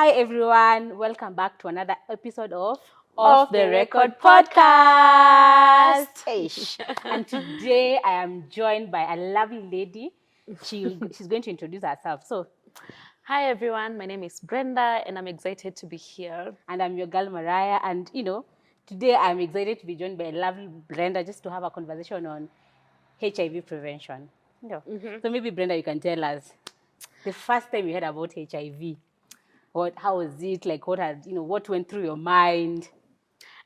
Hi everyone, welcome back to another episode of Off the Record Podcast. Ish. And today I am joined by a lovely lady. She's going to introduce herself. So, Hi everyone, my name is Brenda and I'm excited to be here. and I'm your girl Mariah. And today I'm excited to be joined by a lovely Brenda just to have a conversation on HIV prevention. So maybe Brenda, you can tell us the first time you heard about HIV. How was it? Like, what went through your mind?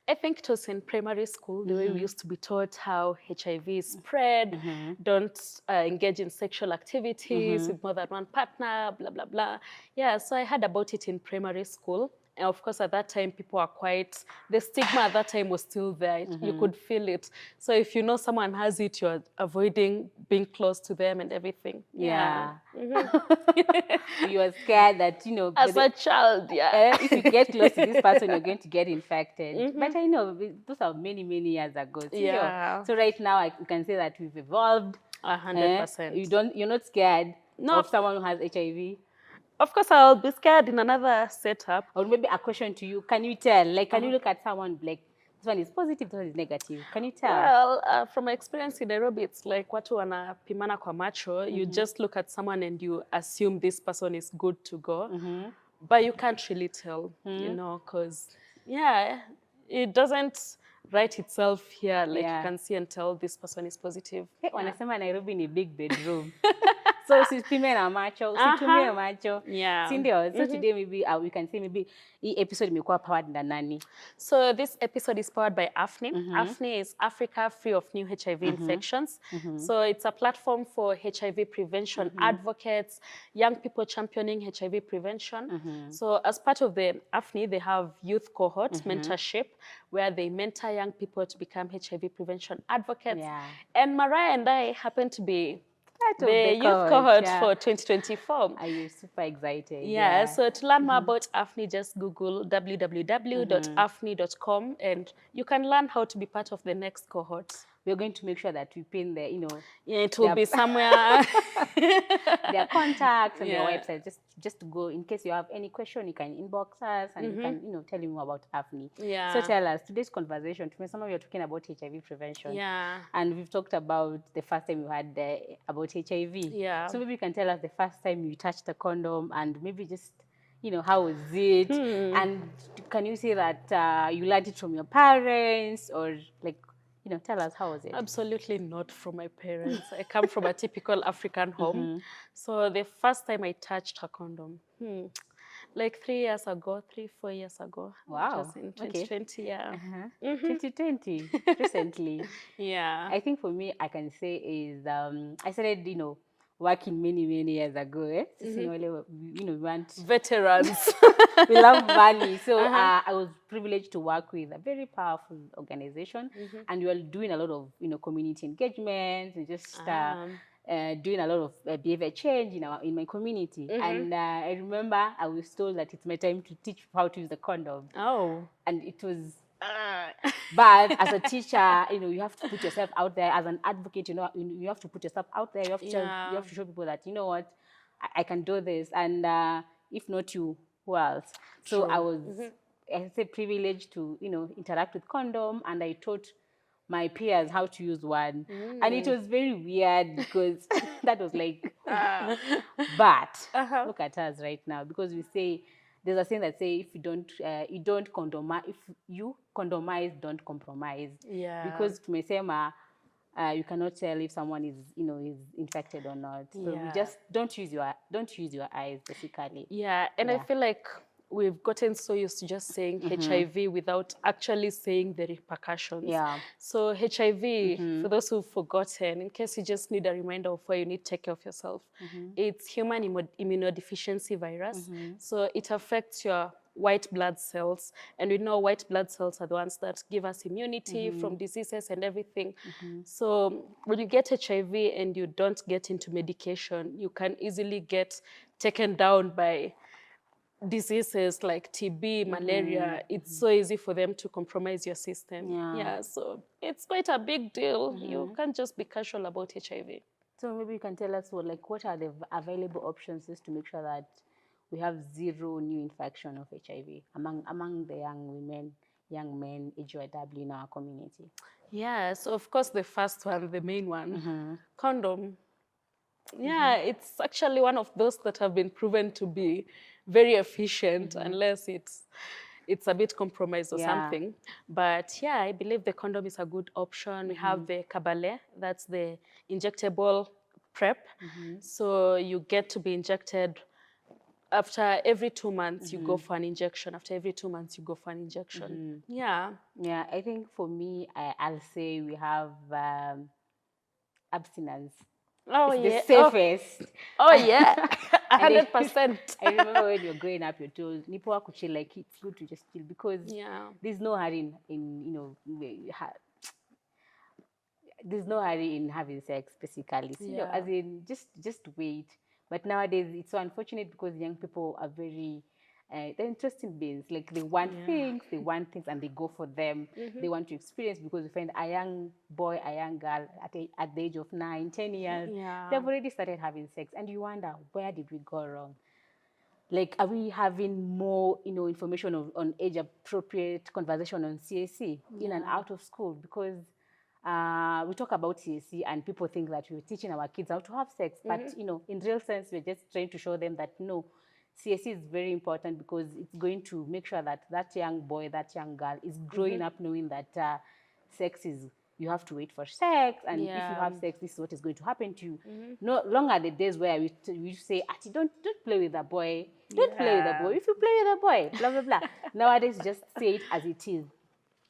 I think it was in primary school, the way we used to be taught how HIV is spread, don't engage in sexual activities with more than one partner, blah, blah, blah. Yeah, so I heard about it in primary school. And of course, at that time, people are the stigma at that time was still there. You could feel it. So if you know someone has it, you're avoiding being close to them and everything. Yeah. You were scared that, As a child, yeah. if you get close to this person, you're going to get infected. But I know those are many, many years ago. Yeah. So right now, you can say that we've evolved. 100%. You're not scared No. of someone who has HIV. Of course, I'll be scared in another setup. Or maybe a question to you: can you tell? Like, can you look at someone like this one is positive, this one is negative? Can you tell? Well, from my experience in Nairobi, it's like watu wanapimana kwa macho. You just look at someone and you assume this person is good to go. But you can't really tell, because, it doesn't write itself here. Like, you can see and tell this person is positive. Hey, wanasema Nairobi ni big bedroom. So usipime na macho, usitumie macho. Yeah. Sindio? So today maybe we can say maybe hii episode imekuwa powered na nani? So this episode is powered by AfNHi. AfNHi is Africa Free of New HIV Infections. So it's a platform for HIV prevention advocates, young people championing HIV prevention. So as part of the AfNHi, they have youth cohort mentorship where they mentor young people to become HIV prevention advocates. Yeah. And Mariah and I happen to be the youth cohort for 2024. Are you super excited? Yeah, so to learn more about AfNHi, just Google www.afnhi.com and you can learn how to be part of the next cohort. We're going to make sure that we pin the, yeah, it will be somewhere. Their contacts and their website. Just to go, in case you have any question, you can inbox us and you can, tell me more about AfNHi. Yeah. So tell us, today's conversation, some of you are talking about HIV prevention. Yeah. And we've talked about the first time you had about HIV. Yeah. So maybe you can tell us the first time you touched a condom and maybe just, how was it? And can you say that you learned it from your parents or like, tell us, how was it? Absolutely not from my parents. I come from a typical African home. So the first time I touched a condom, like 4 years ago. Wow. Just in 2020, yeah. 2020, recently. Yeah. I think for me, I can say is, I started, working many, many years ago. We want veterans. We love money. So I was privileged to work with a very powerful organization. And we were doing a lot of, community engagement and just doing a lot of behavior change in my community. And I remember I was told that it's my time to teach how to use the condom. Oh. And it was... but as a teacher, you have to put yourself out there. As an advocate, you have to put yourself out there. You have to show people that, you know what, I can do this. And if not you, who else? So I was, I say, privileged to, interact with condom, and I taught my peers how to use one. And it was very weird because that was like, but look at us right now, because we say, there's a saying that say, if you don't condomize, if you condomize, don't compromise. Yeah. Because tumesema, you cannot tell if someone is, is infected or not. So we just don't use your eyes, basically. Yeah, and I feel like we've gotten so used to just saying HIV without actually saying the repercussions. Yeah. So HIV, for those who've forgotten, in case you just need a reminder of where you need to take care of yourself, it's human immunodeficiency virus. So it affects your white blood cells, and we know white blood cells are the ones that give us immunity from diseases and everything. So when you get HIV and you don't get into medication, you can easily get taken down by diseases like TB, malaria. It's so easy for them to compromise your system. Yeah, so it's quite a big deal. You can't just be casual about HIV. So maybe you can tell us what are the available options just to make sure that we have 0 new infection of HIV among the young men HYW in our community. Yeah, so of course the first one, the main one, condom. Yeah, it's actually one of those that have been proven to be very efficient, unless it's a bit compromised or something. But yeah, I believe the condom is a good option. We have the Kabale, that's the injectable PrEP. So you get to be injected after every 2 months, you go for an injection. After every 2 months, you go for an injection. Yeah. Yeah, I think for me, I'll say we have abstinence. Oh, It's yeah. the safest. Oh, yeah. And 100%. I remember when you're growing up, you're told, Nipo could chill, like it's good to just chill because there's no hurry there's no hurry in having sex, basically. So, as in, just wait. But nowadays, it's so unfortunate because young people are very, they're interesting beings. Like, they want things, and they go for them. They want to experience because you find a young boy, a young girl at the age of 9, 10 years, they've already started having sex. And you wonder, where did we go wrong? Like, are we having more, information on age-appropriate conversation on CAC in and out of school? Because we talk about CAC and people think that we're teaching our kids how to have sex. But, in real sense, we're just trying to show them that, no, CAC is very important because it's going to make sure that that young boy, that young girl is growing up knowing that sex is, you have to wait for sex, and if you have sex, this is what is going to happen to you. No longer the days where we say, don't play with a boy, don't play with a boy. If you play with a boy, blah, blah, blah. Nowadays, just say it as it is.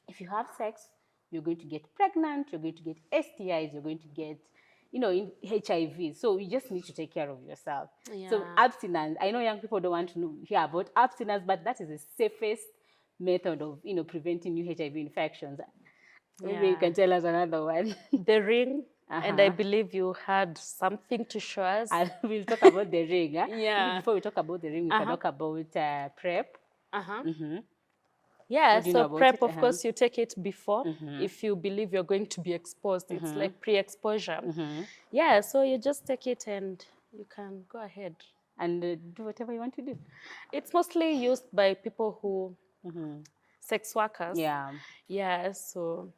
If you have sex, you're going to get pregnant, you're going to get STIs, you're going to get, in HIV. So you just need to take care of yourself. So abstinence, I know young people don't want to hear about abstinence, but that is the safest method of, preventing new HIV infections. Maybe you can tell us another one. The ring, and I believe you had something to show us. And we'll talk about the ring. Yeah. Before we talk about the ring, we can talk about PrEP. Yeah, so PrEP, of course, you take it before if you believe you're going to be exposed. It's like pre-exposure. Yeah, so you just take it and you can go ahead. And do whatever you want to do. It's mostly used by people who, sex workers. Yeah, so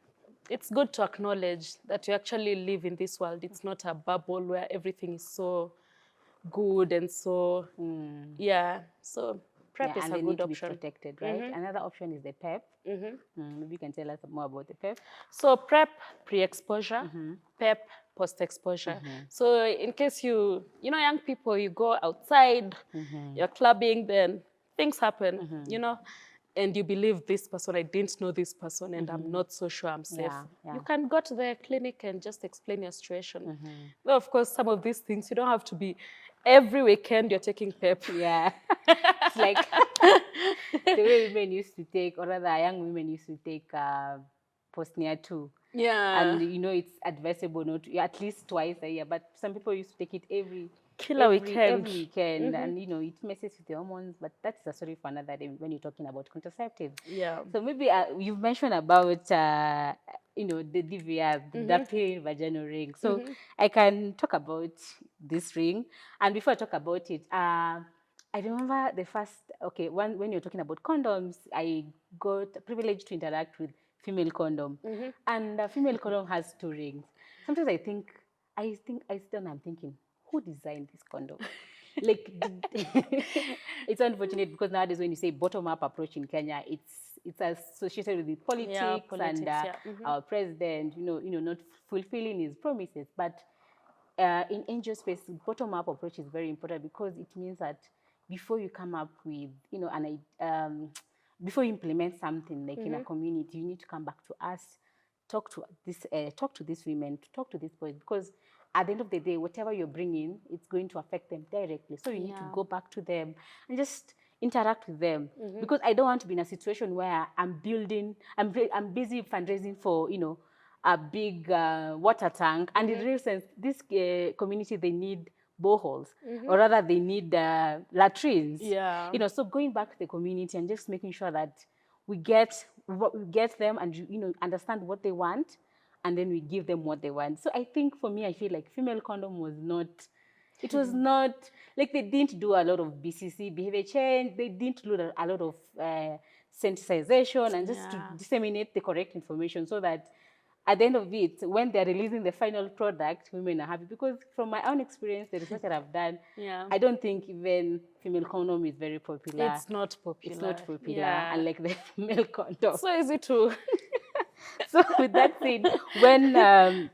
it's good to acknowledge that you actually live in this world. It's not a bubble where everything is so good and so, so PrEP is a good option. And they need to be protected, right? Another option is the PEP. Maybe you can tell us more about the PEP. So PrEP, pre-exposure, PEP, post-exposure. So in case young people, you go outside, you're clubbing, then things happen, and you believe this person, I didn't know this person, and I'm not so sure I'm safe. You can go to the clinic and just explain your situation. Though, of course, some of these things, you don't have to be every weekend you're taking PEP. It's like the way women used to take, or rather young women used to take post-NIA too. And it's advisable not to, at least twice a year, but some people used to take it every weekend. And it messes with the hormones, but that's a story for another day when you're talking about contraceptives. So maybe you've mentioned about the DVR, the Dapivirine vaginal ring. So I can talk about this ring, and before I talk about it, I remember the first, when you're talking about condoms, I got privileged to interact with female condom. And female condom has 2 rings. Sometimes I sit down and I'm thinking, who designed this condom? Like, it's unfortunate because nowadays when you say bottom-up approach in Kenya, it's associated with the politics and our president, not fulfilling his promises. But in NGO space, bottom-up approach is very important because it means that before you come up with, before you implement something like in a community, you need to come back to us, talk to these women, talk to these boys, because at the end of the day, whatever you're bringing, it's going to affect them directly. So you need to go back to them and just interact with them, because I don't want to be in a situation where I'm busy fundraising for, a big water tank, and in real sense, this community, they need boreholes, or rather they need latrines. So going back to the community and just making sure that we get them and understand what they want, and then we give them what they want. So I think for me, I feel like female condom was not It was not, like they didn't do a lot of BCC, behavior change. They didn't do a lot of sensitization and just to disseminate the correct information so that at the end of it, when they're releasing the final product, women are happy. Because from my own experience, the research that I've done, I don't think even female condom is very popular. It's not popular. It's not popular, unlike the female condom. So easy to. So with that said, when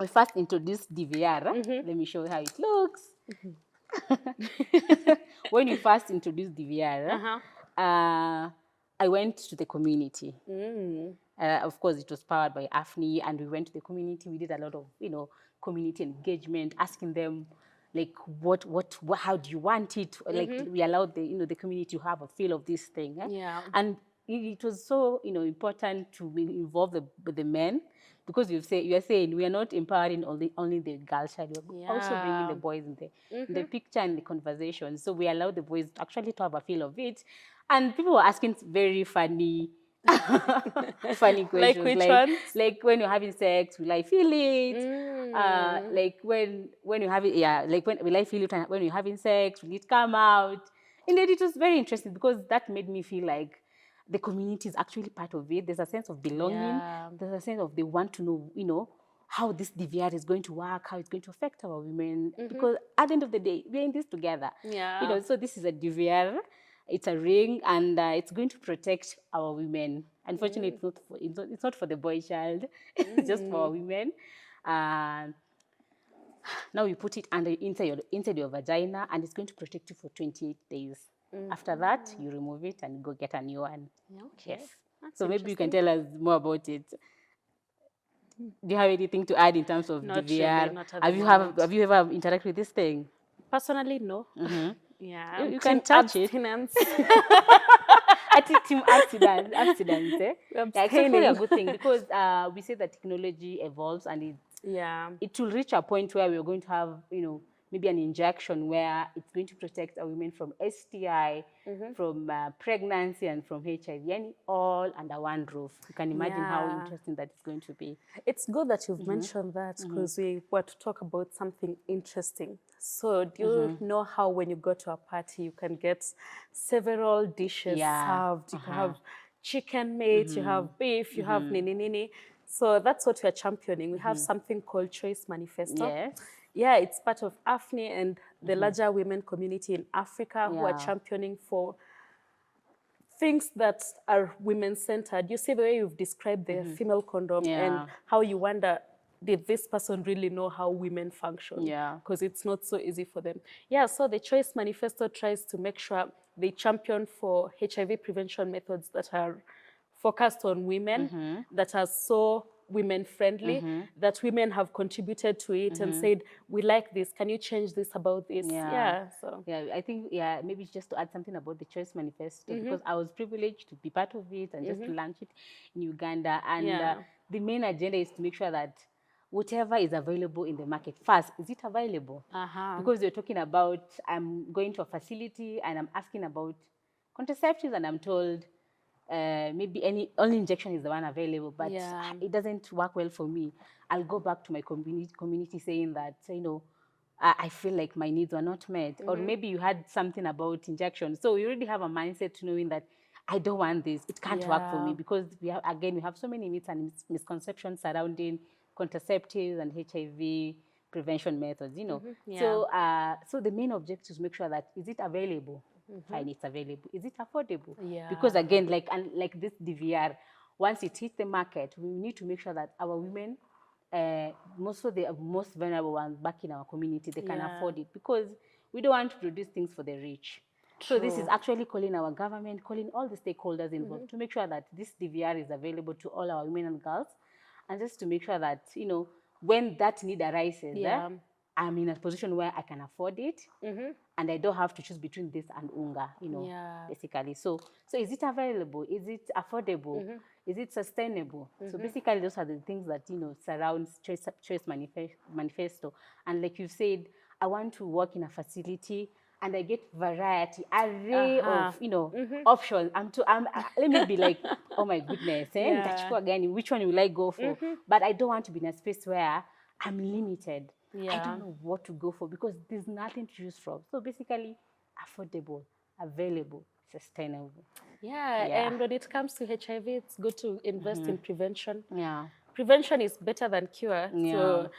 we first introduced DVR, let me show you how it looks. When we first introduced DVR, I went to the community. Of course, it was powered by AfNHi, and we went to the community. We did a lot of, community engagement, asking them, like, how do you want it? Like, we allowed the community to have a feel of this thing. And it was so, important to involve the men, because you are saying we are not empowering only the girl child, we're also bringing the boys in the picture and the conversation. So we allowed the boys actually to have a feel of it. And people were asking very funny questions. Like which ones? Like when you're having sex, will I feel it? Like when you're having, like will I feel it when you're having sex? Will it come out? And then it was very interesting because that made me feel like the community is actually part of it. There's a sense of belonging. There's a sense of they want to know, how this DVR is going to work, how it's going to affect our women. Because at the end of the day, we're in this together. So this is a DVR. It's a ring, and it's going to protect our women. Unfortunately, it's not for the boy child. It's just for our women. Now we put it inside your vagina, and it's going to protect you for 28 days. After that, you remove it and go get a new one. Okay. Yes. So maybe you can tell us more about it. Do you have anything to add in terms of Not DVR? really, not at Have you ever interacted with this thing? Personally, no. Yeah, you can touch abstinence. I think team abstinence, eh? It's actually a good thing, because we say that technology evolves, and it will reach a point where we're going to have, maybe an injection where it's going to protect our women from STI, from pregnancy, and from HIV, and all under one roof. You can imagine how interesting that is going to be. It's good that you've mentioned that, because we were to talk about something interesting. So do you know how when you go to a party, you can get several dishes served? You can have chicken meat, you have beef, you have nini. So that's what we're championing. We have something called Choice Manifesto. Yes. Yeah, it's part of AfNHi and the larger women community in Africa who are championing for things that are women-centered. You see the way you've described the female condom and how you wonder, did this person really know how women function? Because it's not so easy for them. So the Choice Manifesto tries to make sure they champion for HIV prevention methods that are focused on women, that are so women-friendly, that women have contributed to it and said, we like this, can you change this about this? I think, maybe just to add something about the Choice Manifesto, because I was privileged to be part of it and just to launch it in Uganda. And the main agenda is to make sure that whatever is available in the market, first, is it available? Because you're talking about, I'm going to a facility and I'm asking about contraceptives, and I'm told, maybe only injection is the one available, but it doesn't work well for me. I'll go back to my community saying that, I feel like my needs were not met. Or maybe you had something about injection. So you already have a mindset knowing that I don't want this. It can't work for me, because we have so many myths and misconceptions surrounding contraceptives and HIV prevention methods, So the main objective is to make sure that, is it available? Fine, it's available. Is it affordable? Because again, like this DVR, once it hits the market, we need to make sure that our women, most of the most vulnerable ones back in our community, they can afford it, because we don't want to produce things for the rich. So this is actually calling our government, calling all the stakeholders involved to make sure that this DVR is available to all our women and girls, and just to make sure that, when that need arises, I'm in a position where I can afford it, and I don't have to choose between this and UNGA, basically. So is it available? Is it affordable? Is it sustainable? So basically, those are the things that, surrounds Choice Manifesto. And like you said, I want to work in a facility and I get variety, array of, options. Let me be like, oh my goodness, which one will I go for? But I don't want to be in a space where I'm limited. I don't know what to go for because there's nothing to choose from. So basically, affordable, available, sustainable. Yeah, and when it comes to HIV, it's good to invest in prevention. Yeah. Prevention is better than cure. Yeah. So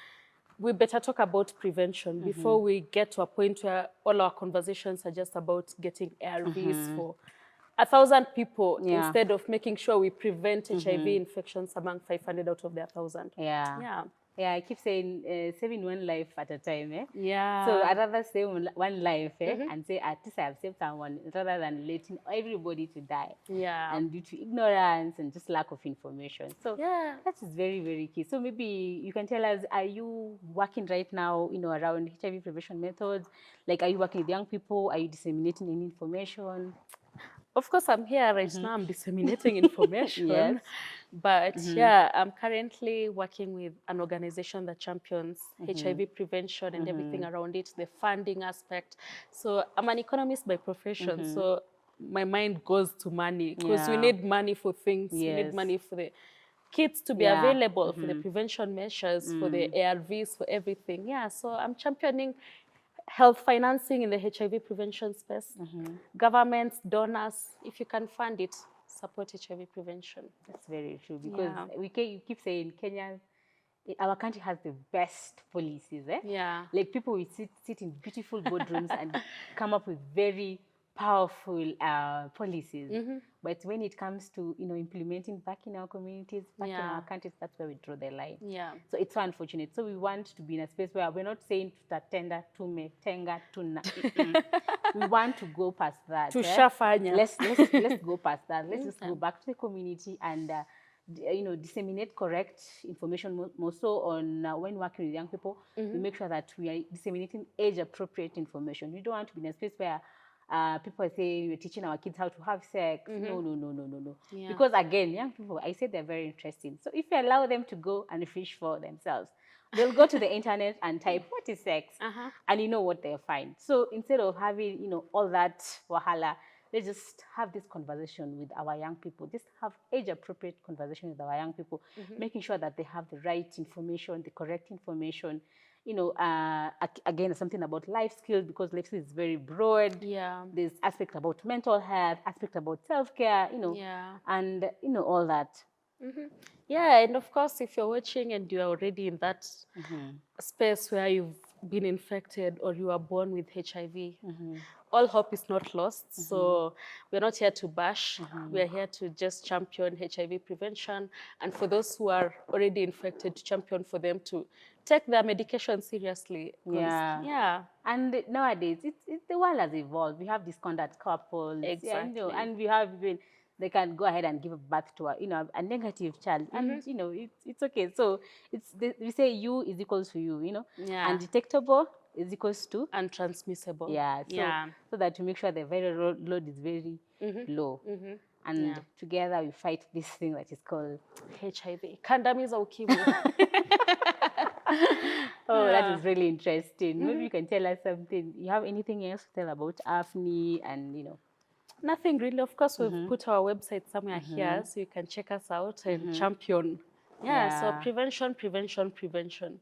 we better talk about prevention before we get to a point where all our conversations are just about getting ARVs for 1,000 people instead of making sure we prevent HIV infections among 500 out of their 1,000. Yeah. I keep saying saving one life at a time. Yeah. So I'd rather save one life and say at least I've saved someone rather than letting everybody to die. Yeah. And due to ignorance and just lack of information. So that is very, very key. So maybe you can tell us, are you working right now, around HIV prevention methods? Like, are you working with young people? Are you disseminating any information? Of course, I'm here right now. I'm disseminating information. Yes. But yeah, I'm currently working with an organization that champions HIV prevention and everything around it, the funding aspect. So I'm an economist by profession. So my mind goes to money because we need money for things. We need money for the kits to be available, for the prevention measures, for the ARVs, for everything. Yeah, so I'm championing health financing in the HIV prevention space. Governments, donors, if you can fund it, support HIV prevention. That's very true because you keep saying Kenya, our country has the best policies. Yeah. Like people will sit in beautiful boardrooms and come up with very powerful policies. But when it comes to implementing back in our communities, back in our countries, that's where we draw the line. Yeah. So it's so unfortunate. So we want to be in a space where we're not saying tutatenda tumetenga tuna. We want to go past that. Tushafanya. Let's go past that. Let's just go back to the community and disseminate correct information, more so on when working with young people. We make sure that we are disseminating age-appropriate information. We don't want to be in a space where people say we're teaching our kids how to have sex. No. Yeah. Because again, young people, I said they're very interesting. So if you allow them to go and fish for themselves, they'll go to the internet and type, what is sex? And you know what they'll find. So instead of having, all that wahala, let's just have this conversation with our young people. Just have age-appropriate conversation with our young people, making sure that they have the right information, the correct information. Again, something about life skills, because life skills is very broad. Yeah. There's aspect about mental health, aspect about self-care, and, all that. Yeah, and of course, if you're watching and you're already in that space where you've been infected or you are born with HIV, all hope is not lost. So we're not here to bash. We're here to just champion HIV prevention. And for those who are already infected, to champion for them to take their medication seriously. Yeah. And nowadays, the world has evolved. We have these contact couples. Exactly. And we have even, they can go ahead and give birth to a negative child. And, it's okay. So we say you is equals to you, undetectable is equals to untransmissible. So that to make sure the viral load is very low. And together we fight this thing that is called HIV. Kandamiza ukimwi. That is really interesting. Maybe you can tell us something. You have anything else to tell about AfNHi and, Nothing really. Of course, we've put our website somewhere here so you can check us out and champion. So prevention.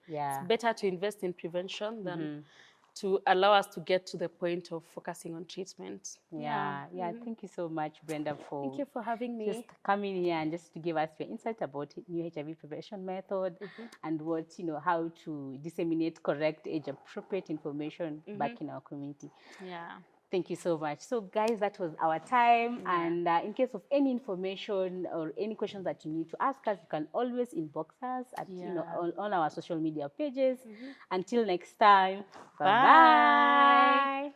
Yeah. It's better to invest in prevention than to allow us to get to the point of focusing on treatment. Thank you so much, Brenda, Thank you for having me. Just coming here and just to give us your insight about new HIV prevention method and what, how to disseminate correct age-appropriate information back in our community. Thank you so much. So guys, that was our time. And in case of any information or any questions that you need to ask us, you can always inbox us at, on our social media pages. Until next time, bye-bye.